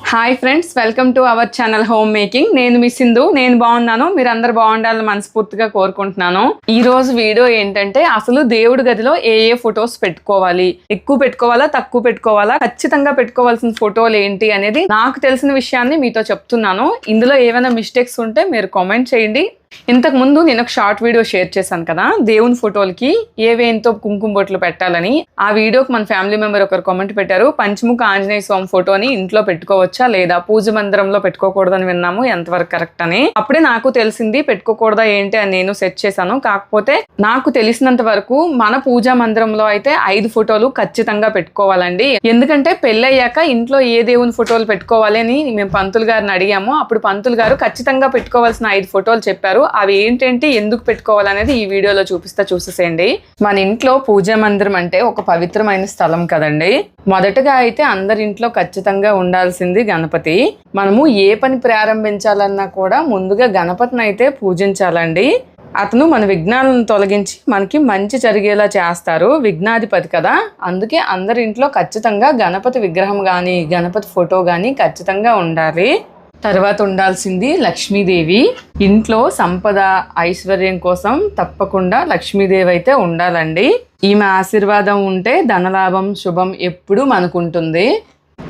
Hi friends, welcome to our channel home making. నేను మీ సింధు. నేను బాగున్నాను, మీరు అందరు బాగుండాలని మనస్ఫూర్తిగా కోరుకుంటున్నాను. ఈ రోజు వీడియో ఏంటంటే అసలు దేవుడి గదిలో ఏ ఫొటోస్ పెట్టుకోవాలి, ఎక్కువ పెట్టుకోవాలా తక్కువ పెట్టుకోవాలా, ఖచ్చితంగా పెట్టుకోవాల్సిన ఫోటోలు ఏంటి అనేది నాకు తెలిసిన విషయాన్ని మీతో చెప్తున్నాను. ఇందులో ఏమైనా మిస్టేక్స్ ఉంటే మీరు కామెంట్ చేయండి. ఇంతకు ముందు నేను ఒక షార్ట్ వీడియో షేర్ చేశాను కదా, దేవుని ఫోటోలకి ఏవేంతో కుంకుమ బొట్లు పెట్టాలని. ఆ వీడియోకి మన ఫ్యామిలీ మెంబర్ ఒకరు కామెంట్ పెట్టారు, పంచముఖ ఆంజనేయ స్వామి ఫోటోని ఇంట్లో పెట్టుకోవచ్చా లేదా, పూజ మందిరంలో పెట్టుకోకూడదని విన్నాము, ఎంతవరకు కరెక్ట్ అని. అప్పుడే నాకు తెలిసింది పెట్టుకోకూడదా ఏంటి అని నేను సెట్ చేశాను. కాకపోతే నాకు తెలిసినంత వరకు మన పూజా మందిరంలో అయితే 5 ఫోటోలు ఖచ్చితంగా పెట్టుకోవాలండి. ఎందుకంటే పెళ్ళయ్యాక ఇంట్లో ఏ దేవుని ఫోటోలు పెట్టుకోవాలి అని మేము పంతులు గారిని అడిగాము. అప్పుడు పంతులు గారు ఖచ్చితంగా పెట్టుకోవాల్సిన 5 ఫోటోలు చెప్పారు. అవి ఏంటంటే ఎందుకు పెట్టుకోవాలనేది ఈ వీడియోలో చూసేసేయండి. మన ఇంట్లో పూజా మందిరం అంటే ఒక పవిత్రమైన స్థలం కదండి. మొదటగా అయితే అందరి ఇంట్లో ఖచ్చితంగా ఉండాల్సింది గణపతి. మనము ఏ పని ప్రారంభించాలన్నా కూడా ముందుగా గణపతిని అయితే పూజించాలండి. అతను మన విఘ్నాలను తొలగించి మనకి మంచి జరిగేలా చేస్తారు, విఘ్నాధిపతి కదా. అందుకే అందరి ఇంట్లో ఖచ్చితంగా గణపతి విగ్రహం కానీ గణపతి ఫోటో కానీ ఖచ్చితంగా ఉండాలి. తర్వాత ఉండాల్సింది లక్ష్మీదేవి. ఇంట్లో సంపద ఐశ్వర్యం కోసం తప్పకుండా లక్ష్మీదేవి అయితే ఉండాలండి. ఈమె ఆశీర్వాదం ఉంటే ధనలాభం శుభం ఎప్పుడు మనకుంటుంది.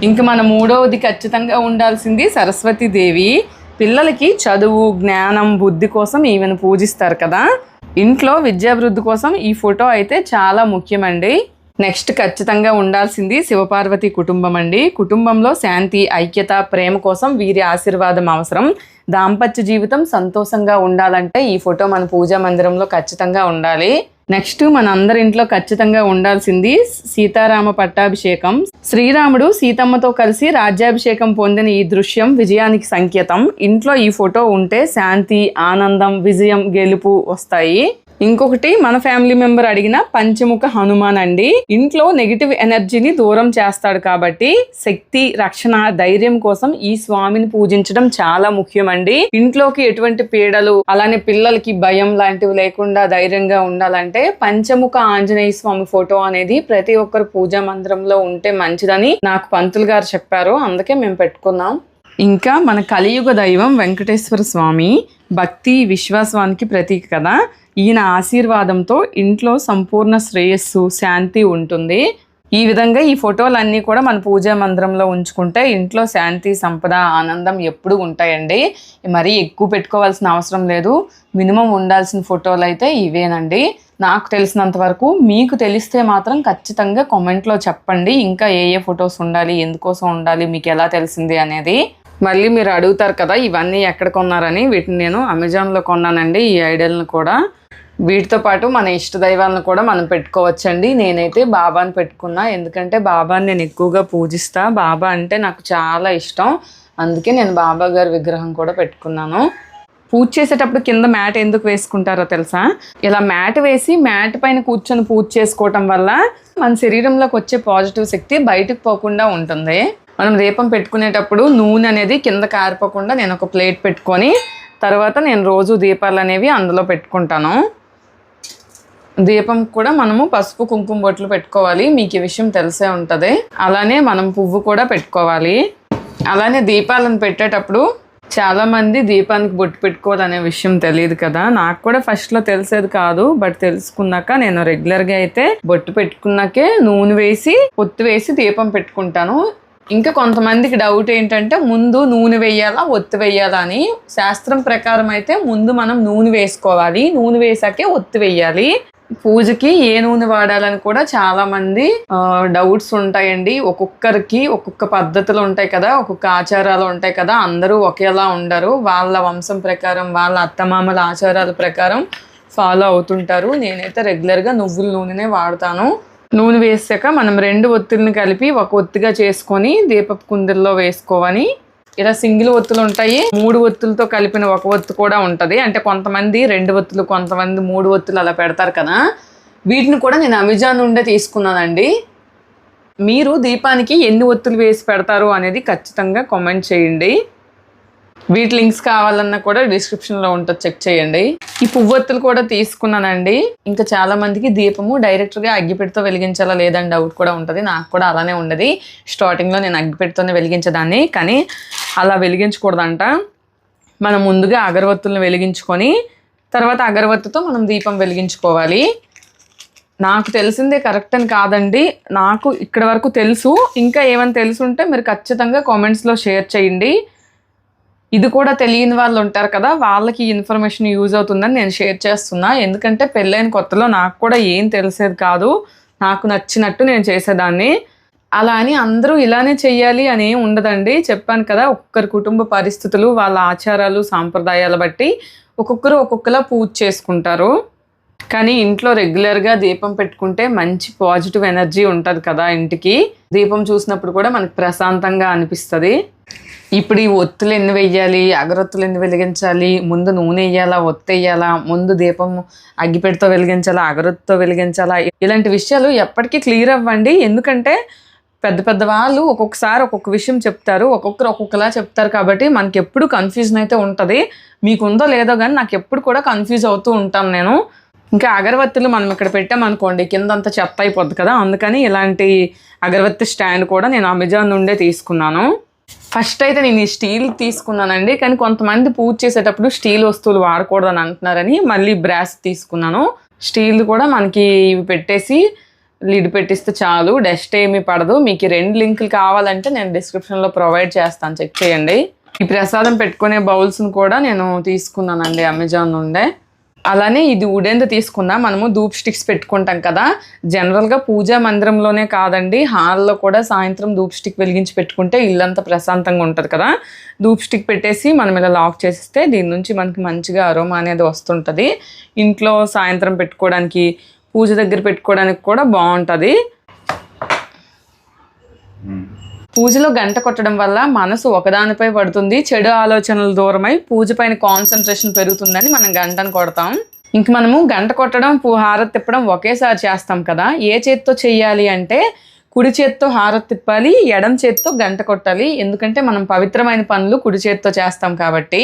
ఇంక మన మూడవది ఖచ్చితంగా ఉండాల్సింది సరస్వతీదేవి. పిల్లలకి చదువు జ్ఞానం బుద్ధి కోసం ఈమెను పూజిస్తారు కదా. ఇంట్లో విద్యాభివృద్ధి కోసం ఈ ఫోటో అయితే చాలా ముఖ్యమండి. నెక్స్ట్ ఖచ్చితంగా ఉండాల్సింది శివపార్వతి కుటుంబం అండి. కుటుంబంలో శాంతి ఐక్యత ప్రేమ కోసం వీరి ఆశీర్వాదం అవసరం. దాంపత్య జీవితం సంతోషంగా ఉండాలంటే ఈ ఫోటో మన పూజా మందిరంలో ఖచ్చితంగా ఉండాలి. నెక్స్ట్ మన అందరి ఇంట్లో ఖచ్చితంగా ఉండాల్సింది సీతారామ పట్టాభిషేకం. శ్రీరాముడు సీతమ్మతో కలిసి రాజ్యాభిషేకం పొందిన ఈ దృశ్యం విజయానికి సంకేతం. ఇంట్లో ఈ ఫోటో ఉంటే శాంతి ఆనందం విజయం గెలుపు వస్తాయి. ఇంకొకటి మన ఫ్యామిలీ మెంబర్ అడిగిన పంచముఖ హనుమాన్ అండి. ఇంట్లో నెగిటివ్ ఎనర్జీని దూరం చేస్తాడు కాబట్టి శక్తి రక్షణ ధైర్యం కోసం ఈ స్వామిని పూజించడం చాలా ముఖ్యమండి. ఇంట్లోకి ఎటువంటి పీడలు అలానే పిల్లలకి భయం లాంటివి లేకుండా ధైర్యంగా ఉండాలంటే పంచముఖ ఆంజనేయ స్వామి ఫోటో అనేది ప్రతి ఒక్కరు పూజా మందిరంలో ఉంటే మంచిదని నాకు పంతులు గారు చెప్పారు, అందుకే మేము పెట్టుకున్నాం. ఇంకా మన కలియుగ దైవం వెంకటేశ్వర స్వామి భక్తి విశ్వాసానికి ప్రతీక కదా. ఈయన ఆశీర్వాదంతో ఇంట్లో సంపూర్ణ శ్రేయస్సు శాంతి ఉంటుంది. ఈ విధంగా ఈ ఫోటోలన్నీ కూడా మన పూజా మందిరంలో ఉంచుకుంటే ఇంట్లో శాంతి సంపద ఆనందం ఎప్పుడు ఉంటాయండి. మరీ ఎక్కువ పెట్టుకోవాల్సిన అవసరం లేదు. మినిమం ఉండాల్సిన ఫోటోలు అయితే ఇవేనండి. నాకు తెలిసినంత వరకు. మీకు తెలిస్తే మాత్రం ఖచ్చితంగా కామెంట్లో చెప్పండి, ఇంకా ఏ ఫొటోస్ ఉండాలి, ఎందుకోసం ఉండాలి, మీకు ఎలా తెలిసింది అనేది. మళ్ళీ మీరు అడుగుతారు కదా ఇవన్నీ ఎక్కడ కొన్నారని. వీటిని నేను అమెజాన్లో కొన్నానండి, ఈ ఐడియాలను కూడా. వీటితో పాటు మన ఇష్ట దైవాలను కూడా మనం పెట్టుకోవచ్చండి. నేనైతే బాబాని పెట్టుకున్నా, ఎందుకంటే బాబాని నేను ఎక్కువగా పూజిస్తా. బాబా అంటే నాకు చాలా ఇష్టం, అందుకే నేను బాబా గారి విగ్రహం కూడా పెట్టుకున్నాను. పూజ చేసేటప్పుడు కింద మ్యాట్ ఎందుకు వేసుకుంటారో తెలుసా? ఇలా మ్యాట్ వేసి మ్యాట్ పైన కూర్చొని పూజ చేసుకోవటం వల్ల మన శరీరంలోకి వచ్చే పాజిటివ్ శక్తి బయటకు పోకుండా ఉంటుంది. మనం దీపం పెట్టుకునేటప్పుడు నూనె అనేది కింద కారిపోకుండా నేను ఒక ప్లేట్ పెట్టుకొని తర్వాత నేను రోజు దీపాలు అనేవి అందులో పెట్టుకుంటాను. దీపం కూడా మనము పసుపు కుంకుమ బొట్లు పెట్టుకోవాలి, మీకు ఈ విషయం తెలిసే ఉంటుంది. అలానే మనం పువ్వు కూడా పెట్టుకోవాలి. అలానే దీపాలను పెట్టేటప్పుడు చాలామంది దీపానికి బొట్టు పెట్టుకోవాలనే విషయం తెలియదు కదా. నాకు కూడా ఫస్ట్లో తెలిసేది కాదు, బట్ తెలుసుకున్నాక నేను రెగ్యులర్గా అయితే బొట్టు పెట్టుకున్నాకే నూనె వేసి ఒత్తి వేసి దీపం పెట్టుకుంటాను. ఇంకా కొంతమందికి డౌట్ ఏంటంటే ముందు నూనె వేయాలా ఒత్తి వేయాలా అని. శాస్త్రం ప్రకారం అయితే ముందు మనం నూనె వేసుకోవాలి, నూనె వేసాకే ఒత్తి వేయాలి. పూజకి ఏ నూనె వాడాలని కూడా చాలా మంది డౌట్స్ ఉంటాయండి. ఒక్కొక్కరికి ఒక్కొక్క పద్ధతులు ఉంటాయి కదా, ఒక్కొక్క ఆచారాలు ఉంటాయి కదా. అందరూ ఒకేలా ఉండరు, వాళ్ళ వంశం ప్రకారం వాళ్ళ అత్తమామల ఆచారాల ప్రకారం ఫాలో అవుతుంటారు. నేనైతే రెగ్యులర్గా నువ్వుల నూనెనే వాడతాను. నూనె వేసాక మనం 2 ఒత్తుల్ని కలిపి ఒక ఒత్తిగా చేసుకొని దీపపు కుందుల్లో వేసుకోవాలి. ఇలా సింగిల్ ఒత్తులు ఉంటాయి, 3 ఒత్తులతో కలిపిన ఒక ఒత్తు కూడా ఉంటుంది. అంటే కొంతమంది 2 ఒత్తులు కొంతమంది 3 ఒత్తులు అలా పెడతారు కదా. వీటిని కూడా నేను అమెజాన్ నుండే తీసుకున్నానండి. మీరు దీపానికి ఎన్ని ఒత్తులు వేసి పెడతారు అనేది ఖచ్చితంగా కామెంట్ చేయండి. వీటి లింక్స్ కావాలన్నా కూడా డిస్క్రిప్షన్లో ఉంటుంది, చెక్ చేయండి. ఈ పువ్వొత్తులు కూడా తీసుకున్నానండి. ఇంకా చాలా మందికి దీపము డైరెక్ట్గా అగ్గిపెట్టితో వెలిగించాలా లేదని డౌట్ కూడా ఉంటుంది. నాకు కూడా అలానే ఉండదు. స్టార్టింగ్లో నేను అగ్గిపెట్టితోనే వెలిగించేదాన్ని, కానీ అలా వెలిగించకూడదంట. మనం ముందుగా అగరవత్తులను వెలిగించుకొని తర్వాత అగరవత్తితో మనం దీపం వెలిగించుకోవాలి. నాకు తెలిసిందే కరెక్ట్ అని కాదండి, నాకు ఇక్కడ వరకు తెలుసు. ఇంకా ఏమైనా తెలుసుంటే మీరు ఖచ్చితంగా కామెంట్స్లో షేర్ చేయండి. ఇది కూడా తెలియని వాళ్ళు ఉంటారు కదా, వాళ్ళకి ఇన్ఫర్మేషన్ యూజ్ అవుతుందని నేను షేర్ చేస్తున్నా. ఎందుకంటే పెళ్ళైన కొత్తలో నాకు కూడా ఏం తెలిసేది కాదు. నాకు నచ్చినట్టు నేను చేసేదాన్ని. అలా అని అందరూ ఇలానే చెయ్యాలి అని ఏం ఉండదండి. చెప్పాను కదా, ఒక్కొక్కరి కుటుంబ పరిస్థితులు, వాళ్ళ ఆచారాలు సాంప్రదాయాలు బట్టి ఒక్కొక్కరు ఒక్కొక్కలా పూజ చేసుకుంటారు. కానీ ఇంట్లో రెగ్యులర్గా దీపం పెట్టుకుంటే మంచి పాజిటివ్ ఎనర్జీ ఉంటుంది కదా ఇంటికి. దీపం చూసినప్పుడు కూడా మనకు ప్రశాంతంగా అనిపిస్తుంది. ఇప్పుడు ఈ ఒత్తులు ఎన్ని వెయ్యాలి, అగరొత్తులు ఎన్ని వెలిగించాలి, ముందు నూనె వేయాలా, ఒత్తి వేయాలా, ముందు దీపం అగ్గిపెట్టితో వెలిగించాలా, అగరొత్తితో వెలిగించాలా, ఇలాంటి విషయాలు ఎప్పటికీ క్లియర్ అవ్వండి. ఎందుకంటే పెద్ద పెద్ద వాళ్ళు ఒక్కొక్కసారి ఒక్కొక్క విషయం చెప్తారు, ఒక్కొక్కరు ఒక్కొక్కలా చెప్తారు. కాబట్టి మనకి ఎప్పుడు కన్ఫ్యూజన్ అయితే ఉంటుంది. మీకు ఉందో లేదో కానీ నాకు ఎప్పుడు కూడా కన్ఫ్యూజ్ అవుతూ ఉంటాను నేను. ఇంకా అగరవత్తులు మనం ఇక్కడ పెట్టామనుకోండి కిందంతా చెత్త అయిపోద్ది కదా, అందుకని ఇలాంటి అగరవత్తి స్టాండ్ కూడా నేను అమెజాన్ నుండే తీసుకున్నాను. ఫస్ట్ అయితే నేను ఈ స్టీల్ తీసుకున్నానండి, కానీ కొంతమంది పూజ చేసేటప్పుడు స్టీల్ వస్తువులు వాడకూడదని అంటున్నారని మళ్ళీ బ్రాస్ తీసుకున్నాను. స్టీల్ కూడా మనకి ఇవి పెట్టేసి లిడ్ పెట్టిస్తే చాలు, డస్ట్ ఏమీ పడదు. మీకు 2 లింకులు కావాలంటే నేను డిస్క్రిప్షన్లో ప్రొవైడ్ చేస్తాను, చెక్ చేయండి. ఈ ప్రసాదం పెట్టుకునే బౌల్స్ని కూడా నేను తీసుకున్నానండి అమెజాన్ నుండే. అలానే ఇది వుడెన్ది తీసుకున్నా. మనము ధూప్ స్టిక్స్ పెట్టుకుంటాం కదా, జనరల్గా పూజా మందిరంలోనే కాదండి, హాల్లో కూడా సాయంత్రం ధూప్ స్టిక్ వెలిగించి పెట్టుకుంటే ఇల్లంతా ప్రశాంతంగా ఉంటుంది కదా. ధూప్ స్టిక్ పెట్టేసి మనం ఇలా లాక్ చేస్తే దీని నుంచి మనకి మంచిగా అరోమా అనేది వస్తుంటుంది. ఇంట్లో సాయంత్రం పెట్టుకోవడానికి, పూజ దగ్గర పెట్టుకోవడానికి కూడా బాగుంటుంది. పూజలో గంట కొట్టడం వల్ల మనసు ఒకదానిపై పడుతుంది, చెడు ఆలోచనలు దూరమై పూజ పైన కాన్సన్ట్రేషన్ పెరుగుతుందని మనం గంటను కొడతాం. ఇంక మనము గంట కొట్టడం, హారతి తిప్పడం ఒకేసారి చేస్తాం కదా. ఏ చేత్తో చెయ్యాలి అంటే కుడి చేత్తో హారతి తిప్పాలి, ఎడం చేత్తో గంట కొట్టాలి. ఎందుకంటే మనం పవిత్రమైన పనులు కుడి చేత్తో చేస్తాం కాబట్టి.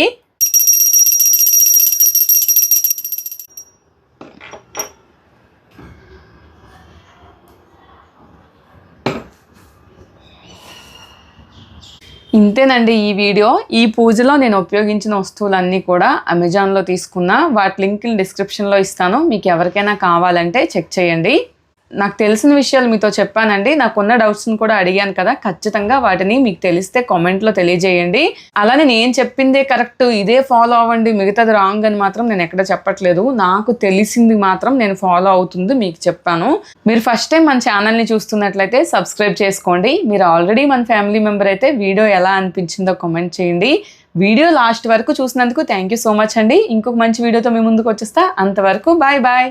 ఇంతేనండి ఈ వీడియో. ఈ పూజలో నేను ఉపయోగించిన వస్తువులన్నీ కూడా అమెజాన్లో తీసుకున్నా. వాటి లింకులు డిస్క్రిప్షన్లో ఇస్తాను, మీకు ఎవరికైనా కావాలంటే చెక్ చేయండి. నాకు తెలిసిన విషయాలు మీతో చెప్పానండి. నాకున్న డౌట్స్ని కూడా అడిగాను కదా, ఖచ్చితంగా వాటిని మీకు తెలిస్తే కామెంట్లో తెలియజేయండి. అలానే నేను చెప్పిందే కరెక్ట్, ఇదే ఫాలో అవ్వండి, మిగతాది రాంగ్ అని మాత్రం నేను ఎక్కడ చెప్పట్లేదు. నాకు తెలిసింది మాత్రం నేను ఫాలో అవుతుంది మీకు చెప్పాను. మీరు ఫస్ట్ టైం మన ఛానల్ని చూస్తున్నట్లయితే సబ్స్క్రైబ్ చేసుకోండి. మీరు ఆల్రెడీ మన ఫ్యామిలీ మెంబర్ అయితే వీడియో ఎలా అనిపించిందో కామెంట్ చేయండి. వీడియో లాస్ట్ వరకు చూసినందుకు థ్యాంక్ యూ సో మచ్ అండి. ఇంకొక మంచి వీడియోతో మీ ముందుకు వచ్చేస్తా. అంతవరకు బాయ్ బాయ్.